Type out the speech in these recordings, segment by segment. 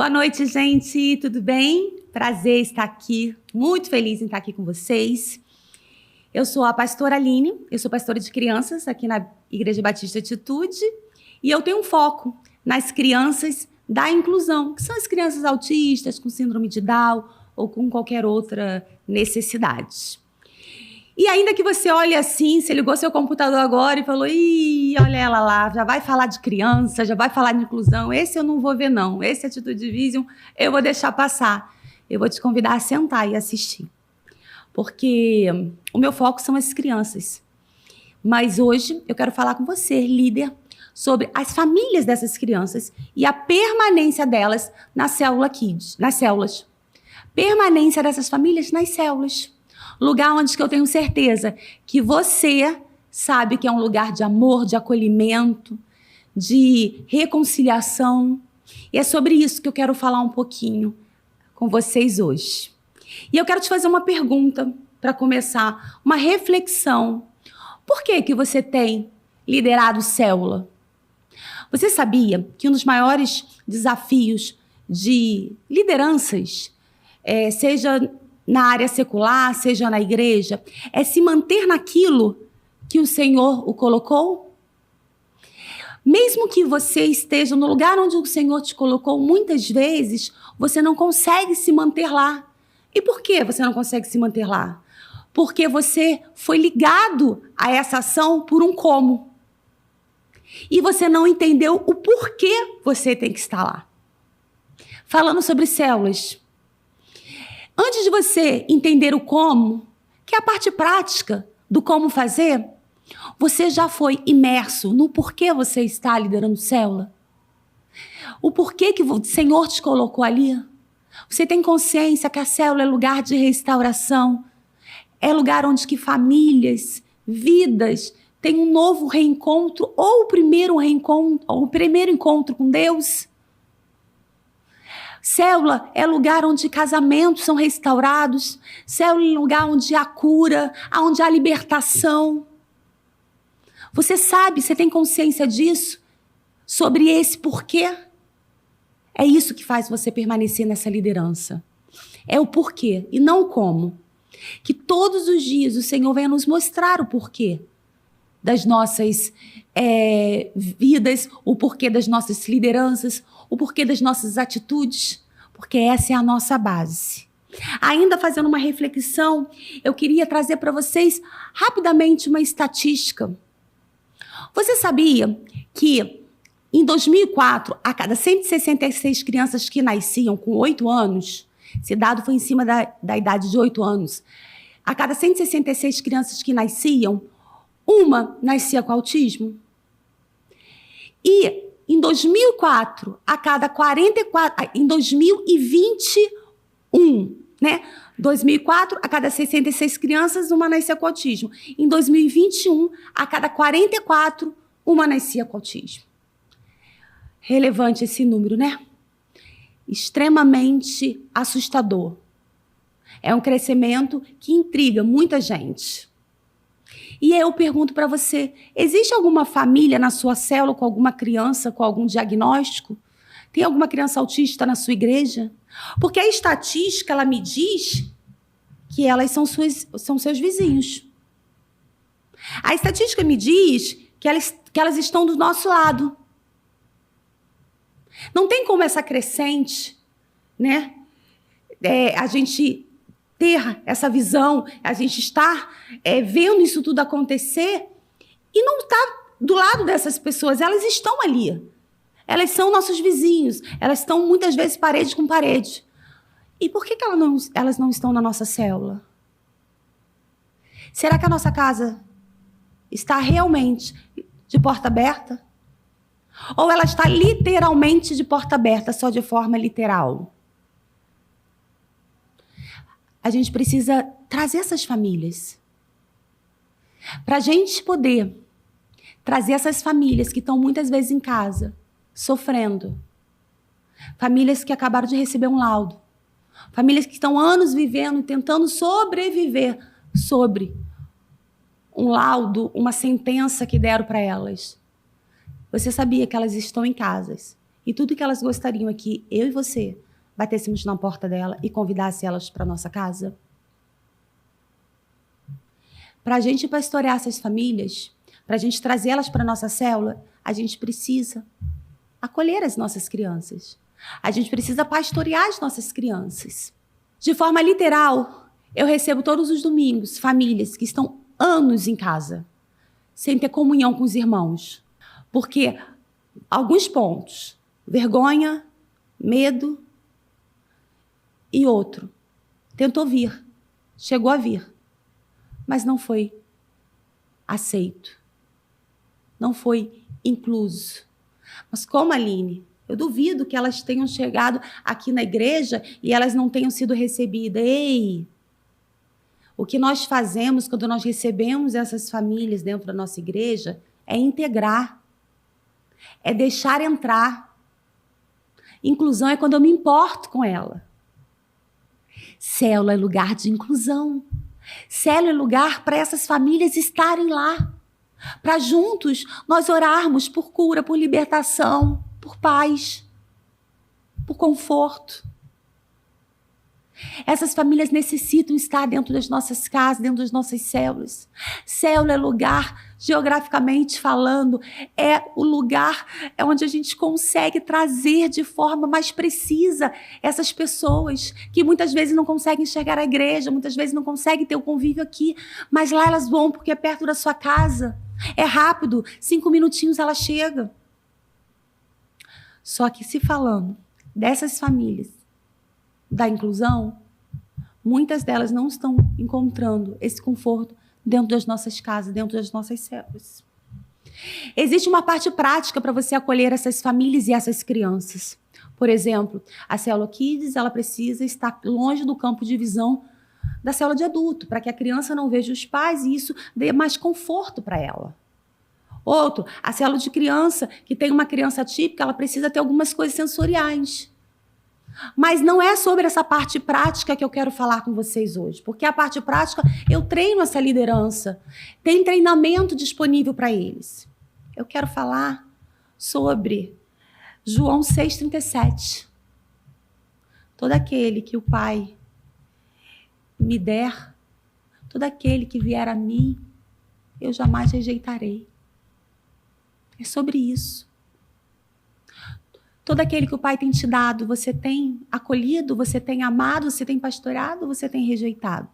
Boa noite, gente. Tudo bem? Prazer estar aqui. Muito feliz em estar aqui com vocês. Eu sou a pastora Aline, eu sou pastora de crianças aqui na Igreja Batista Atitude e eu tenho um foco nas crianças da inclusão, que são as crianças autistas, com síndrome de Down ou com qualquer outra necessidade. E ainda que você olhe assim, você ligou seu computador agora e falou, ih, olha ela lá, já vai falar de criança, já vai falar de inclusão, esse eu não vou ver não, esse Atitude Vision eu vou deixar passar. Eu vou te convidar a sentar e assistir, porque o meu foco são as crianças. Mas hoje eu quero falar com você, líder, sobre as famílias dessas crianças e a permanência delas nas células. Permanência dessas famílias nas células. Lugar onde que eu tenho certeza que você sabe que é um lugar de amor, de acolhimento, de reconciliação. E é sobre isso que eu quero falar um pouquinho com vocês hoje. E eu quero te fazer uma pergunta para começar, uma reflexão. Por que você tem liderado célula? Você sabia que um dos maiores desafios de lideranças, seja na área secular, seja na igreja, é se manter naquilo que o Senhor o colocou? Mesmo que você esteja no lugar onde o Senhor te colocou, muitas vezes você não consegue se manter lá. E por que você não consegue se manter lá? Porque você foi ligado a essa ação por um como. E você não entendeu o porquê você tem que estar lá. Falando sobre células. Antes de você entender o como, que é a parte prática do como fazer, você já foi imerso no porquê você está liderando célula? O porquê que o Senhor te colocou ali? Você tem consciência que a célula é lugar de restauração? É lugar onde que famílias, vidas, têm um novo reencontro ou o primeiro encontro com Deus? Célula é lugar onde casamentos são restaurados. Célula é lugar onde há cura, onde há libertação. Você sabe, você tem consciência disso? Sobre esse porquê? É isso que faz você permanecer nessa liderança. É o porquê e não o como. Que todos os dias o Senhor venha nos mostrar o porquê das nossas vidas, o porquê das nossas lideranças, o porquê das nossas atitudes, porque essa é a nossa base. Ainda fazendo uma reflexão, eu queria trazer para vocês rapidamente uma estatística. Você sabia que em 2004, a cada 166 crianças que nasciam com 8 anos, esse dado foi em cima da idade de 8 anos, a cada 166 crianças que nasciam, uma nascia com autismo. E em 2004, a cada 44... Em 2021, né? 2004, a cada 66 crianças, uma nascia com autismo. Em 2021, a cada 44, uma nascia com autismo. Relevante esse número, né? Extremamente assustador. É um crescimento que intriga muita gente. E eu pergunto para você, existe alguma família na sua célula com alguma criança com algum diagnóstico? Tem alguma criança autista na sua igreja? Porque a estatística, ela me diz que elas são seus vizinhos. A estatística me diz que elas estão do nosso lado. Não tem como essa crescente, né? A gente ter essa visão, a gente estar vendo isso tudo acontecer e não estar do lado dessas pessoas. Elas estão ali. Elas são nossos vizinhos. Elas estão, muitas vezes, parede com parede. E por que elas não estão na nossa célula? Será que a nossa casa está realmente de porta aberta? Ou ela está literalmente de porta aberta, só de forma literal? A gente precisa trazer essas famílias. Para a gente poder trazer essas famílias que estão muitas vezes em casa, sofrendo. Famílias que acabaram de receber um laudo. Famílias que estão anos vivendo e tentando sobreviver sobre um laudo, uma sentença que deram para elas. Você sabia que elas estão em casas E tudo que elas gostariam é que eu e você batêssemos na porta dela e convidasse elas para nossa casa. Para a gente pastorear essas famílias, para a gente trazê-las para a nossa célula, a gente precisa acolher as nossas crianças. A gente precisa pastorear as nossas crianças. De forma literal, eu recebo todos os domingos famílias que estão anos em casa, sem ter comunhão com os irmãos. Porque alguns pontos, vergonha, medo e outro, tentou vir, chegou a vir, mas não foi aceito, não foi incluso. Mas como, Aline, eu duvido que elas tenham chegado aqui na igreja e elas não tenham sido recebidas. Ei! O que nós fazemos quando nós recebemos essas famílias dentro da nossa igreja é integrar, é deixar entrar. Inclusão é quando eu me importo com ela. Célula é lugar de inclusão. Célula é lugar para essas famílias estarem lá. Para juntos nós orarmos por cura, por libertação, por paz, por conforto. Essas famílias necessitam estar dentro das nossas casas, dentro das nossas células. Célula é lugar, geograficamente falando, é o lugar onde a gente consegue trazer de forma mais precisa essas pessoas que muitas vezes não conseguem enxergar a igreja, muitas vezes não conseguem ter o convívio aqui, mas lá elas vão porque é perto da sua casa. É rápido, 5 minutinhos ela chega. Só que se falando dessas famílias, da inclusão, muitas delas não estão encontrando esse conforto dentro das nossas casas, dentro das nossas células. Existe uma parte prática para você acolher essas famílias e essas crianças. Por exemplo, a célula Kids, ela precisa estar longe do campo de visão da célula de adulto, para que a criança não veja os pais e isso dê mais conforto para ela. Outro, a célula de criança, que tem uma criança típica, ela precisa ter algumas coisas sensoriais. Mas não é sobre essa parte prática que eu quero falar com vocês hoje, porque a parte prática, eu treino essa liderança, tem treinamento disponível para eles. Eu quero falar sobre João 6,37. Todo aquele que o Pai me der, todo aquele que vier a mim, eu jamais rejeitarei. É sobre isso. Todo aquele que o Pai tem te dado, você tem acolhido, você tem amado, você tem pastoreado, você tem rejeitado.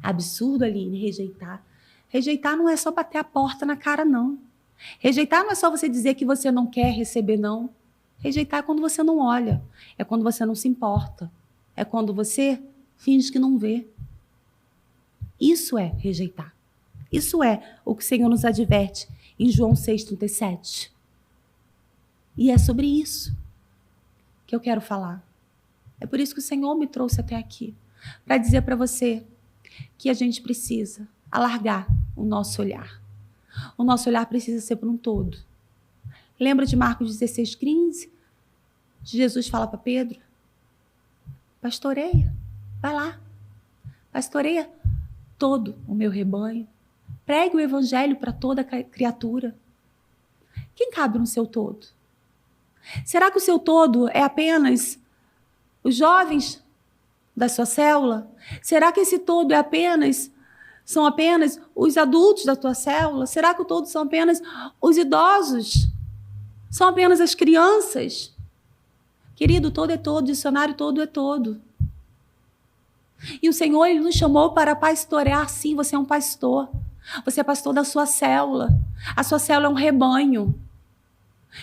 Absurdo, Aline, rejeitar. Rejeitar não é só bater a porta na cara, não. Rejeitar não é só você dizer que você não quer receber, não. Rejeitar é quando você não olha, é quando você não se importa, é quando você finge que não vê. Isso é rejeitar. Isso é o que o Senhor nos adverte em João 6,37. E é sobre isso que eu quero falar. É por isso que o Senhor me trouxe até aqui, para dizer para você que a gente precisa alargar o nosso olhar. O nosso olhar precisa ser para um todo. Lembra de Marcos 16,15? Jesus fala para Pedro, pastoreia, vai lá, pastoreia todo o meu rebanho, pregue o evangelho para toda criatura. Quem cabe no seu todo? Será que o seu todo é apenas os jovens da sua célula? Será que esse todo são apenas os adultos da tua célula? Será que o todo são apenas os idosos? São apenas as crianças? Querido, todo é todo, dicionário todo é todo. E o Senhor, Ele nos chamou para pastorear, sim, você é um pastor. Você é pastor da sua célula. A sua célula é um rebanho.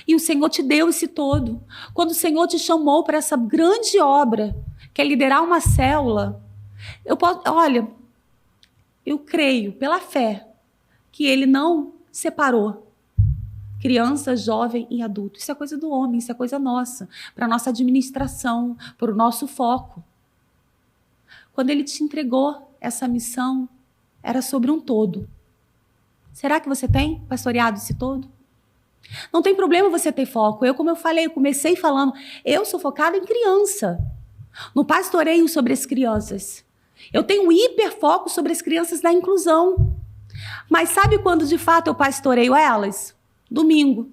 E o Senhor te deu esse todo. Quando o Senhor te chamou para essa grande obra, que é liderar uma célula, eu creio, pela fé, que Ele não separou criança, jovem e adulto. Isso é coisa do homem, isso é coisa nossa, para a nossa administração, para o nosso foco. Quando Ele te entregou essa missão, era sobre um todo. Será que você tem pastoreado esse todo? Não tem problema você ter foco. Como eu falei, eu comecei falando, eu sou focada em criança, no pastoreio sobre as crianças. Eu tenho um hiperfoco sobre as crianças da inclusão. Mas sabe quando de fato eu pastoreio elas? Domingo.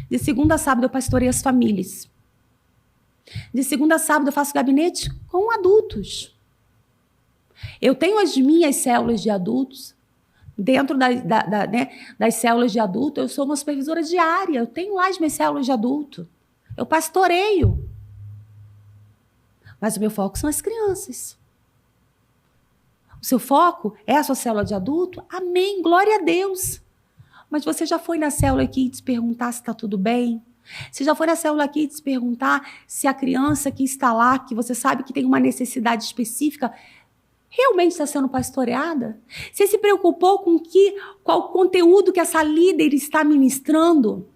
De segunda a sábado eu pastoreio as famílias. De segunda a sábado eu faço gabinete com adultos. Eu tenho as minhas células de adultos. Dentro das células de adulto, eu sou uma supervisora diária. Eu tenho lá as minhas células de adulto. Eu pastoreio. Mas o meu foco são as crianças. O seu foco é a sua célula de adulto? Amém, glória a Deus. Mas você já foi na célula aqui te perguntar se está tudo bem? Você já foi na célula aqui te perguntar se a criança que está lá, que você sabe que tem uma necessidade específica, realmente está sendo pastoreada? Você se preocupou com qual o conteúdo que essa líder está ministrando?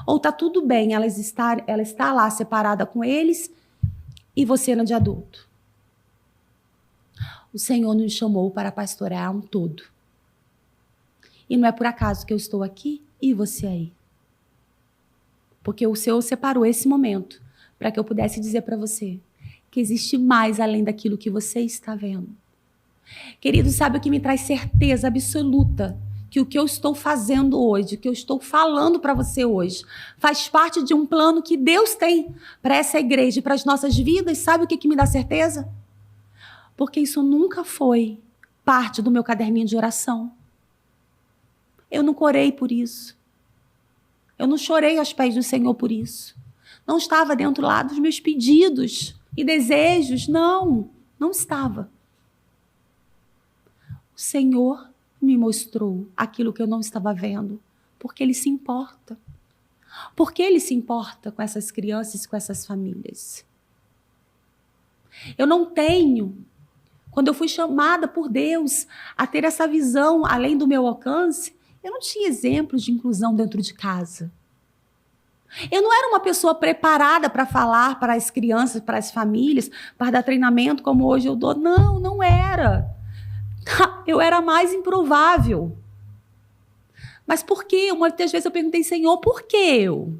Ou está tudo bem, ela está lá separada com eles e você não de adulto? O Senhor nos chamou para pastorear um todo. E não é por acaso que eu estou aqui e você aí. Porque o Senhor separou esse momento para que eu pudesse dizer para você que existe mais além daquilo que você está vendo. Querido, sabe o que me traz certeza absoluta? Que o que eu estou fazendo hoje, o que eu estou falando para você hoje, faz parte de um plano que Deus tem para essa igreja e para as nossas vidas. Sabe o que me dá certeza? Porque isso nunca foi parte do meu caderninho de oração. Eu não orei por isso. Eu não chorei aos pés do Senhor por isso. Não estava dentro lá dos meus pedidos e desejos. Não estava. O Senhor me mostrou aquilo que eu não estava vendo, porque Ele se importa. Porque Ele se importa com essas crianças e com essas famílias. Eu não tenho, quando eu fui chamada por Deus a ter essa visão além do meu alcance, eu não tinha exemplos de inclusão dentro de casa. Eu não era uma pessoa preparada para falar para as crianças, para as famílias, para dar treinamento como hoje eu dou. Não era. Eu era mais improvável. Mas por quê? Muitas vezes eu perguntei, Senhor, por que eu?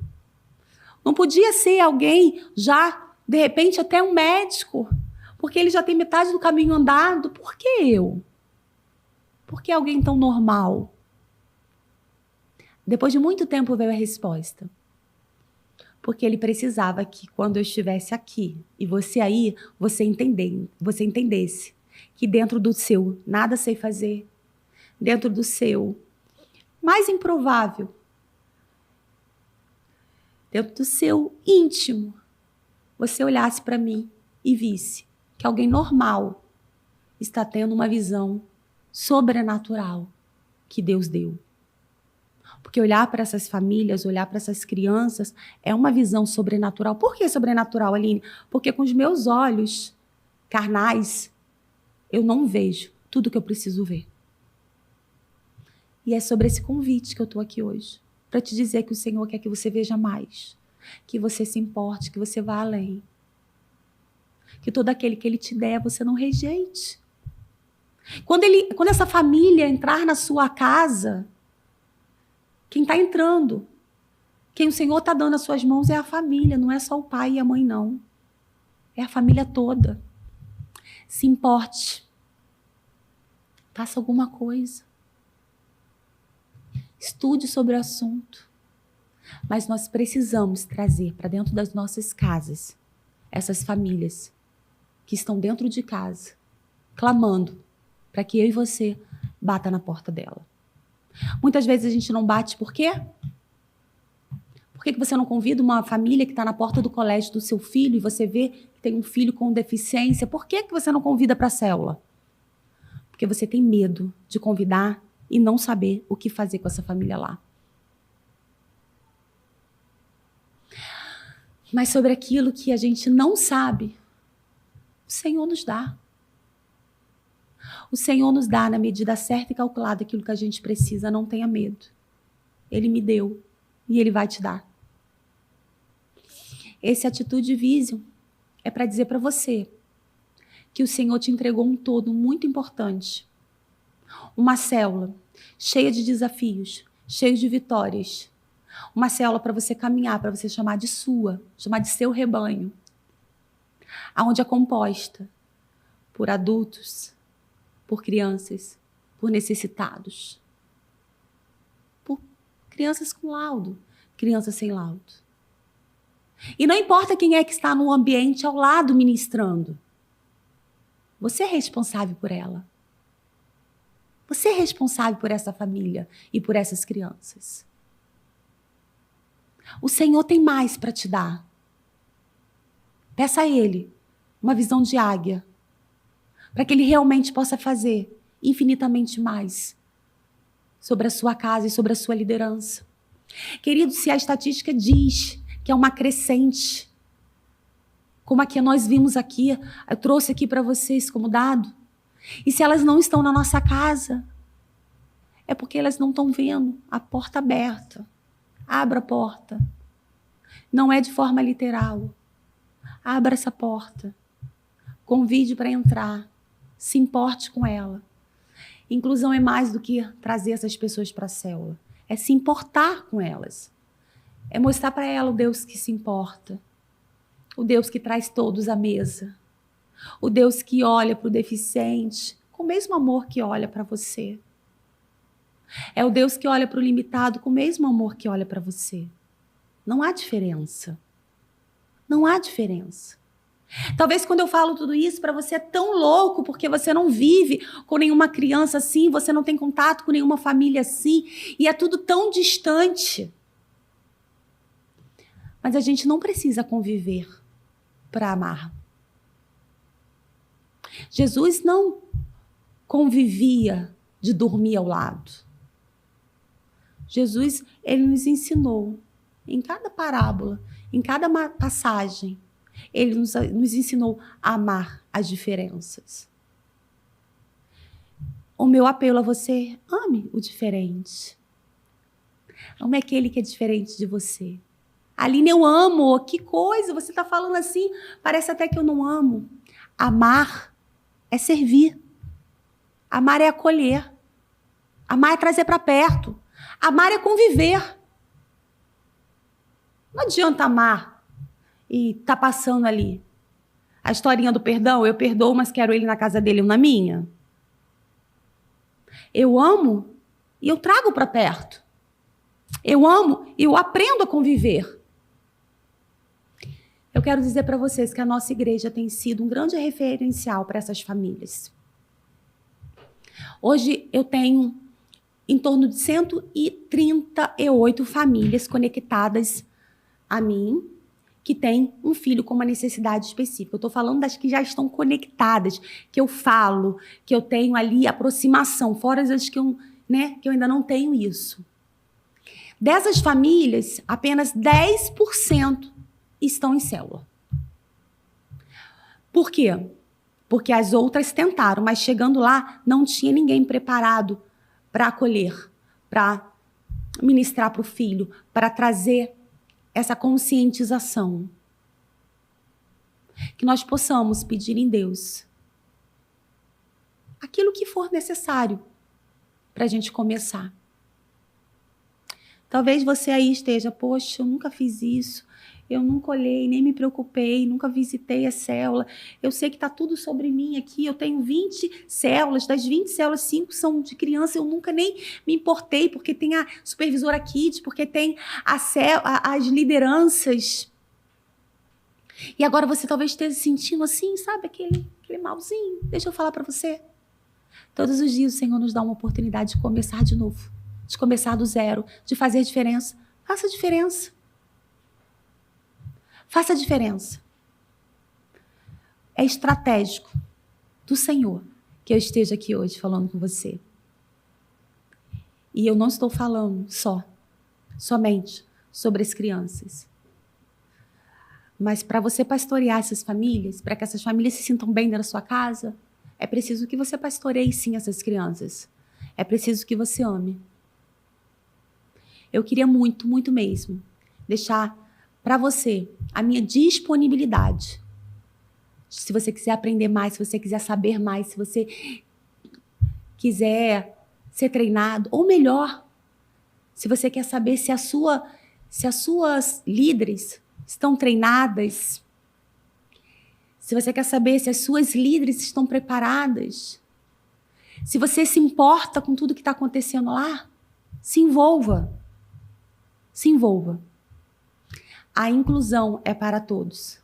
Não podia ser alguém já, de repente, até um médico, porque ele já tem metade do caminho andado. Por que eu? Por que alguém tão normal? Depois de muito tempo veio a resposta. Porque ele precisava que quando eu estivesse aqui e você aí, você entendesse que dentro do seu nada sei fazer, dentro do seu mais improvável, dentro do seu íntimo, você olhasse para mim e visse que alguém normal está tendo uma visão sobrenatural que Deus deu. Porque olhar para essas famílias, olhar para essas crianças, é uma visão sobrenatural. Por que sobrenatural, Aline? Porque com os meus olhos carnais, eu não vejo tudo que eu preciso ver. E é sobre esse convite que eu estou aqui hoje. Para te dizer que o Senhor quer que você veja mais. Que você se importe, que você vá além. Que todo aquele que Ele te der, você não rejeite. Quando essa família entrar na sua casa, quem está entrando, quem o Senhor está dando as suas mãos é a família, não é só o pai e a mãe, não. É a família toda. Se importe. Faça alguma coisa. Estude sobre o assunto. Mas nós precisamos trazer para dentro das nossas casas essas famílias que estão dentro de casa, clamando para que eu e você bata na porta dela. Muitas vezes a gente não bate, por quê? Por que você não convida uma família que está na porta do colégio do seu filho e você vê que tem um filho com deficiência? Por que você não convida para a célula? Porque você tem medo de convidar e não saber o que fazer com essa família lá. Mas sobre aquilo que a gente não sabe, o Senhor nos dá. O Senhor nos dá na medida certa e calculada aquilo que a gente precisa. Não tenha medo. Ele me deu e Ele vai te dar. Esse Atitude Vision é para dizer para você que o Senhor te entregou um todo muito importante. Uma célula cheia de desafios, cheia de vitórias. Uma célula para você caminhar, para você chamar de sua, chamar de seu rebanho. Aonde é composta por adultos, por crianças, por necessitados, por crianças com laudo, criança sem laudo. E não importa quem é que está no ambiente ao lado ministrando. Você é responsável por ela. Você é responsável por essa família e por essas crianças. O Senhor tem mais para te dar. Peça a Ele uma visão de águia, para que Ele realmente possa fazer infinitamente mais sobre a sua casa e sobre a sua liderança. Querido, se a estatística diz que é uma crescente, como a que nós vimos aqui, eu trouxe aqui para vocês como dado, e se elas não estão na nossa casa, é porque elas não estão vendo a porta aberta. Abra a porta. Não é de forma literal. Abra essa porta. Convide para entrar. Se importe com ela. Inclusão é mais do que trazer essas pessoas para a célula. É se importar com elas. É mostrar para ela o Deus que se importa. O Deus que traz todos à mesa. O Deus que olha para o deficiente com o mesmo amor que olha para você. É o Deus que olha para o limitado com o mesmo amor que olha para você. Não há diferença. Não há diferença. Talvez quando eu falo tudo isso para você é tão louco porque você não vive com nenhuma criança assim, você não tem contato com nenhuma família assim e é tudo tão distante. Mas a gente não precisa conviver para amar. Jesus não convivia de dormir ao lado. Jesus, ele nos ensinou, em cada parábola, em cada passagem, ele nos ensinou a amar as diferenças. O meu apelo a você, ame o diferente. Ame aquele que é diferente de você. Aline, eu amo, que coisa, você está falando assim, parece até que eu não amo. Amar é servir. Amar é acolher. Amar é trazer para perto. Amar é conviver. Não adianta amar e tá passando ali. A historinha do perdão, eu perdoo, mas quero ele na casa dele ou na minha. Eu amo e eu trago para perto. Eu amo e eu aprendo a conviver. Eu quero dizer para vocês que a nossa igreja tem sido um grande referencial para essas famílias. Hoje eu tenho em torno de 138 famílias conectadas a mim, que têm um filho com uma necessidade específica. Eu estou falando das que já estão conectadas, que eu falo, que eu tenho ali aproximação, fora as que eu ainda não tenho isso. Dessas famílias, apenas 10% estão em célula. Por quê? Porque as outras tentaram, mas chegando lá, não tinha ninguém preparado para acolher, para ministrar para o filho, para trazer essa conscientização. Que nós possamos pedir em Deus aquilo que for necessário para a gente começar. Talvez você aí esteja, poxa, eu nunca fiz isso, eu nunca olhei, nem me preocupei, nunca visitei a célula, eu sei que está tudo sobre mim aqui, eu tenho 20 células, das 20 células, 5 são de criança, eu nunca nem me importei, porque tem a supervisora Kids, porque tem as lideranças. E agora você talvez esteja se sentindo assim, sabe, aquele malzinho. Deixa eu falar para você. Todos os dias o Senhor nos dá uma oportunidade de começar de novo, de começar do zero, de fazer diferença. Faça a diferença. Faça a diferença. É estratégico do Senhor que eu esteja aqui hoje falando com você. E eu não estou falando somente sobre as crianças. Mas para você pastorear essas famílias, para que essas famílias se sintam bem dentro da sua casa, é preciso que você pastoreie sim essas crianças. É preciso que você ame. Eu queria muito, muito mesmo, deixar para você a minha disponibilidade. Se você quiser aprender mais, se você quiser saber mais, se você quiser ser treinado, ou melhor, se você quer saber se as suas líderes estão treinadas, se você quer saber se as suas líderes estão preparadas, se você se importa com tudo que está acontecendo lá, se envolva. Se envolva. A inclusão é para todos.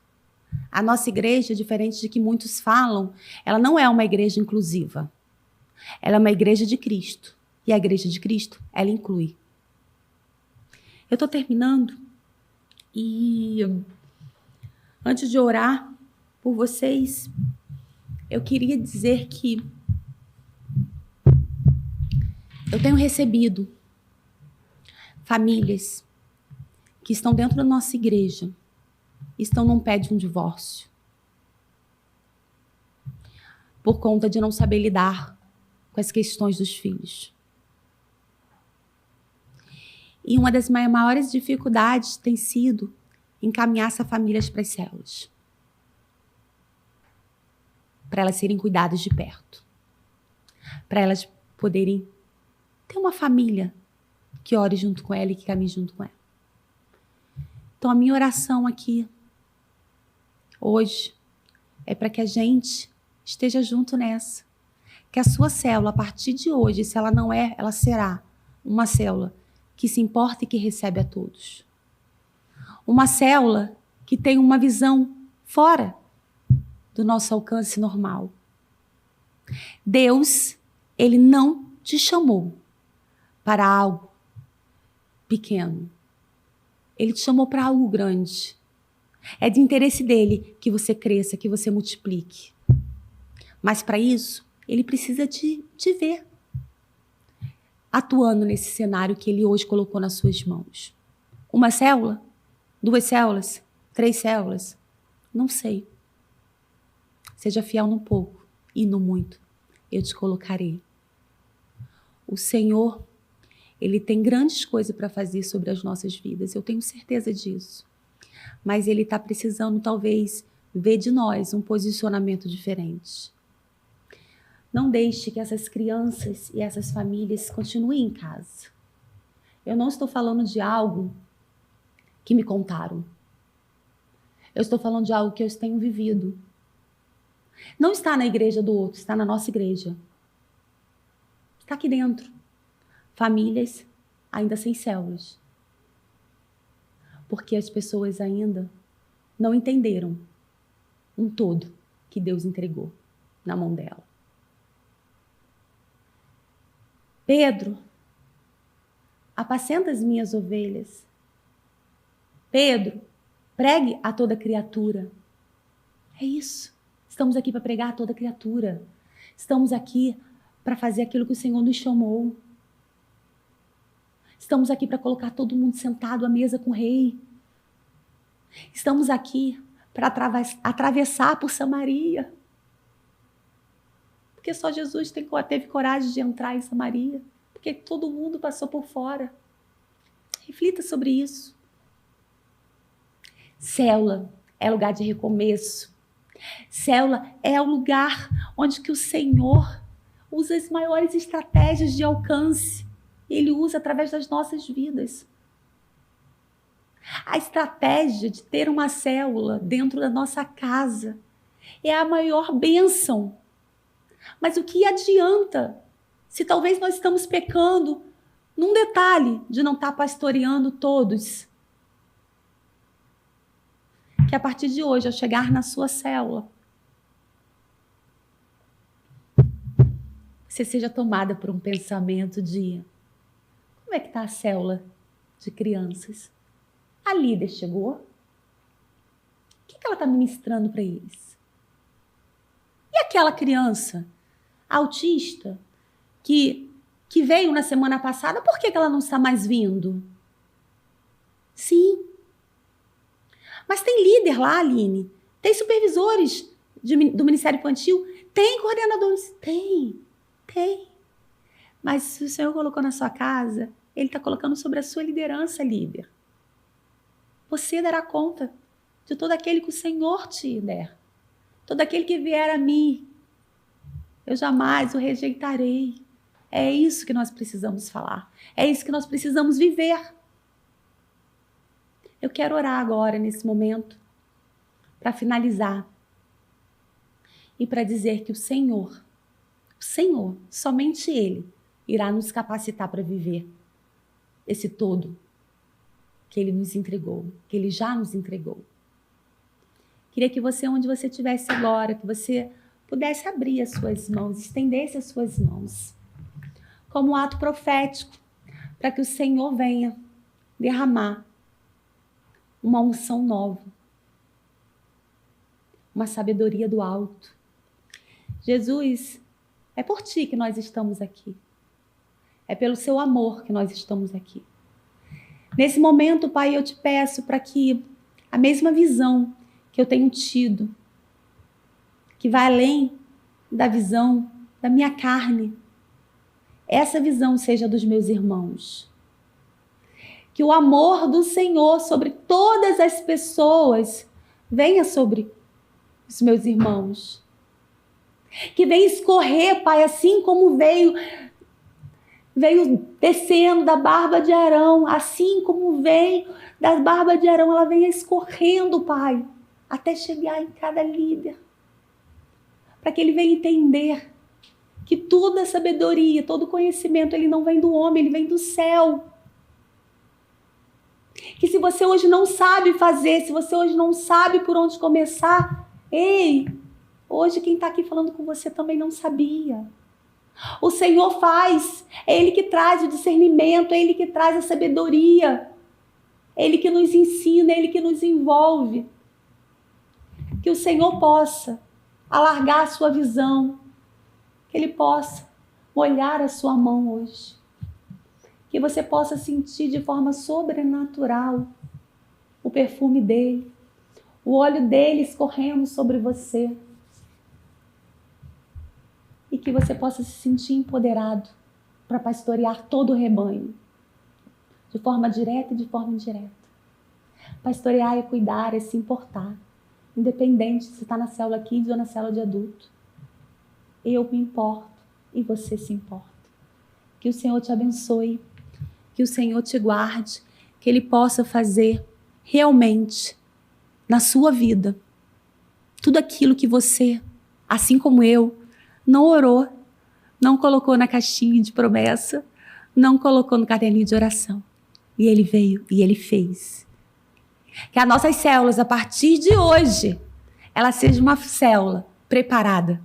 A nossa igreja, diferente de que muitos falam, ela não é uma igreja inclusiva. Ela é uma igreja de Cristo. E a igreja de Cristo, ela inclui. Eu estou terminando e antes de orar por vocês, eu queria dizer que eu tenho recebido famílias que estão dentro da nossa igreja, estão num pé de um divórcio, por conta de não saber lidar com as questões dos filhos. E uma das maiores dificuldades tem sido encaminhar essas famílias para as células, para elas serem cuidadas de perto, para elas poderem ter uma família que ore junto com ela e que caminhe junto com ela. Então, a minha oração aqui, hoje, é para que a gente esteja junto nessa. Que a sua célula, a partir de hoje, se ela não é, ela será uma célula que se importa e que recebe a todos. Uma célula que tem uma visão fora do nosso alcance normal. Deus, Ele não te chamou para algo pequeno. Ele te chamou para algo grande. É de interesse dele que você cresça, que você multiplique. Mas para isso, ele precisa te ver atuando nesse cenário que ele hoje colocou nas suas mãos. Uma célula? 2 células? 3 células? Não sei. Seja fiel no pouco e no muito. Eu te colocarei. O Senhor, Ele tem grandes coisas para fazer sobre as nossas vidas. Eu tenho certeza disso. Mas Ele está precisando, talvez, ver de nós um posicionamento diferente. Não deixe que essas crianças e essas famílias continuem em casa. Eu não estou falando de algo que me contaram. Eu estou falando de algo que eu tenho vivido. Não está na igreja do outro, está na nossa igreja. Está aqui dentro. Famílias ainda sem células. Porque as pessoas ainda não entenderam um todo que Deus entregou na mão dela. Pedro, apacenta as minhas ovelhas. Pedro, pregue a toda criatura. É isso. Estamos aqui para pregar a toda criatura. Estamos aqui para fazer aquilo que o Senhor nos chamou. Estamos aqui para colocar todo mundo sentado à mesa com o rei. Estamos aqui para atravessar por Samaria. Porque só Jesus teve coragem de entrar em Samaria. Porque todo mundo passou por fora. Reflita sobre isso. Célula é lugar de recomeço. Célula é o lugar onde que o Senhor usa as maiores estratégias de alcance. Ele usa através das nossas vidas. A estratégia de ter uma célula dentro da nossa casa é a maior bênção. Mas o que adianta se talvez nós estamos pecando num detalhe de não estar pastoreando todos? Que a partir de hoje, ao chegar na sua célula, você seja tomada por um pensamento de: como é que está a célula de crianças? A líder chegou? O que ela está ministrando para eles? E aquela criança autista que veio na semana passada, por que ela não está mais vindo? Sim. Mas tem líder lá, Aline. Tem supervisores do Ministério Infantil. Tem coordenadores. Tem. Mas se o Senhor colocou na sua casa, Ele está colocando sobre a sua liderança, líder. Você dará conta de todo aquele que o Senhor te der. Todo aquele que vier a mim, eu jamais o rejeitarei. É isso que nós precisamos falar. É isso que nós precisamos viver. Eu quero orar agora, nesse momento, para finalizar. E para dizer que o Senhor, somente Ele, irá nos capacitar para viver esse todo que Ele nos entregou, que Ele já nos entregou. Queria que você, onde você estivesse agora, que você pudesse abrir as suas mãos, estendesse as suas mãos, como um ato profético, para que o Senhor venha derramar uma unção nova, uma sabedoria do alto. Jesus, é por ti que nós estamos aqui. É pelo seu amor que nós estamos aqui. Nesse momento, Pai, eu te peço para que a mesma visão que eu tenho tido, que vai além da visão da minha carne, essa visão seja dos meus irmãos. Que o amor do Senhor sobre todas as pessoas venha sobre os meus irmãos. Que venha escorrer, Pai, assim como veio descendo da barba de Arão, assim como veio da barba de Arão, ela venha escorrendo, Pai, até chegar em cada líder. Para que ele venha entender que toda a sabedoria, todo conhecimento, ele não vem do homem, ele vem do céu. Que se você hoje não sabe fazer, se você hoje não sabe por onde começar, ei, hoje quem está aqui falando com você também não sabia. O Senhor faz, é Ele que traz o discernimento, é Ele que traz a sabedoria, é Ele que nos ensina, é Ele que nos envolve. Que o Senhor possa alargar a sua visão, que Ele possa molhar a sua mão hoje, que você possa sentir de forma sobrenatural o perfume dEle, o óleo dEle escorrendo sobre você, e que você possa se sentir empoderado para pastorear todo o rebanho, de forma direta e de forma indireta. Pastorear é cuidar, é se importar, independente se está na célula kids ou na célula de adulto. Eu me importo e você se importa. Que o Senhor te abençoe, que o Senhor te guarde, que Ele possa fazer realmente na sua vida tudo aquilo que você, assim como eu, não orou, não colocou na caixinha de promessa, não colocou no caderninho de oração. E Ele veio e Ele fez. Que as nossas células, a partir de hoje, ela seja uma célula preparada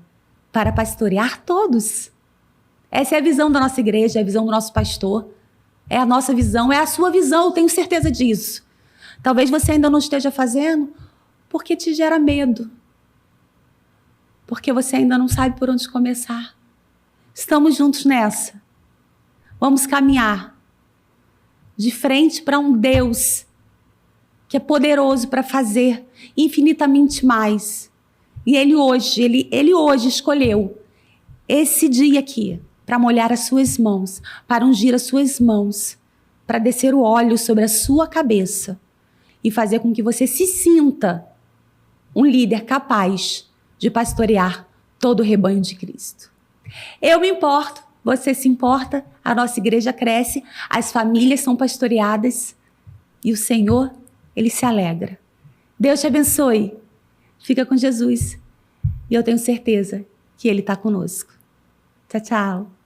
para pastorear todos. Essa é a visão da nossa igreja, é a visão do nosso pastor. É a nossa visão, é a sua visão, eu tenho certeza disso. Talvez você ainda não esteja fazendo porque te gera medo. Porque você ainda não sabe por onde começar. Estamos juntos nessa. Vamos caminhar de frente para um Deus que é poderoso para fazer infinitamente mais. E Ele hoje escolheu esse dia aqui para molhar as suas mãos, para ungir as suas mãos, para descer o óleo sobre a sua cabeça e fazer com que você se sinta um líder capaz de pastorear todo o rebanho de Cristo. Eu me importo, você se importa, a nossa igreja cresce, as famílias são pastoreadas e o Senhor, Ele se alegra. Deus te abençoe. Fica com Jesus e eu tenho certeza que Ele está conosco. Tchau, tchau.